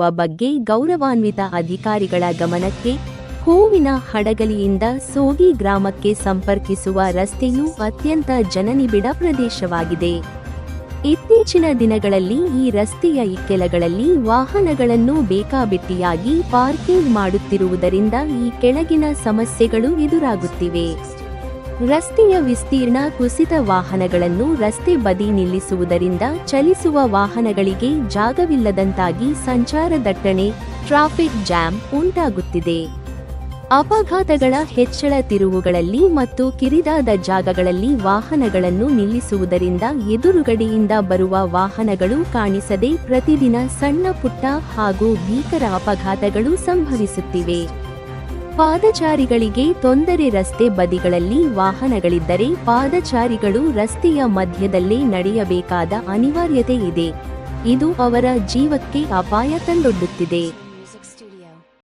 ಮಾಡುವ ಬಗ್ಗೆ ಗೌರವಾನ್ವಿತ ಅಧಿಕಾರಿಗಳ ಗಮನಕ್ಕೆ ಹೂವಿನ ಹಡಗಲಿಯಿಂದ ಸೋಗಿ ಗ್ರಾಮಕ್ಕೆ ಸಂಪರ್ಕಿಸುವ ರಸ್ತೆಯು ಅತ್ಯಂತ ಜನನಿಬಿಡ ಪ್ರದೇಶವಾಗಿದೆ. ಇತ್ತೀಚಿನ ದಿನಗಳಲ್ಲಿ ಈ ರಸ್ತೆಯ ಇಕ್ಕೆಲಗಳಲ್ಲಿ ವಾಹನಗಳನ್ನು ಬೇಕಾಬಿಟ್ಟಿಯಾಗಿ ಪಾರ್ಕಿಂಗ್ ಮಾಡುತ್ತಿರುವುದರಿಂದ ಈ ಕೆಳಗಿನ ಸಮಸ್ಯೆಗಳು ಎದುರಾಗುತ್ತಿವೆ. ರಸ್ತೆಯ ವಿಸ್ತೀರ್ಣ ಕುಸಿತ, ವಾಹನಗಳನ್ನು ರಸ್ತೆ ಬದಿ ನಿಲ್ಲಿಸುವುದರಿಂದ ಚಲಿಸುವ ವಾಹನಗಳಿಗೆ ಜಾಗವಿಲ್ಲದಂತಾಗಿ ಸಂಚಾರ ದಟ್ಟಣೆ, ಟ್ರಾಫಿಕ್ ಜಾಮ್ ಉಂಟಾಗುತ್ತಿದೆ. ಅಪಘಾತಗಳ ಹೆಚ್ಚಳ, ತಿರುವುಗಳಲ್ಲಿ ಮತ್ತು ಕಿರಿದಾದ ಜಾಗಗಳಲ್ಲಿ ವಾಹನಗಳನ್ನು ನಿಲ್ಲಿಸುವುದರಿಂದ ಎದುರುಗಡೆಯಿಂದ ಬರುವ ವಾಹನಗಳು ಕಾಣಿಸದೆ ಪ್ರತಿದಿನ ಸಣ್ಣ ಪುಟ್ಟ ಹಾಗೂ ಭೀಕರ ಅಪಘಾತಗಳು ಸಂಭವಿಸುತ್ತಿವೆ. ಪಾದಚಾರಿಗಳಿಗೆ ತೊಂದರೆ, ರಸ್ತೆ ಬದಿಗಳಲ್ಲಿ ವಾಹನಗಳಿದ್ದರೆ ಪಾದಚಾರಿಗಳು ರಸ್ತೆಯ ಮಧ್ಯದಲ್ಲೇ ನಡೆಯಬೇಕಾದ ಅನಿವಾರ್ಯತೆ ಇದೆ. ಇದು ಅವರ ಜೀವಕ್ಕೆ ಅಪಾಯ ತಂದೊಡ್ಡುತ್ತಿದೆ.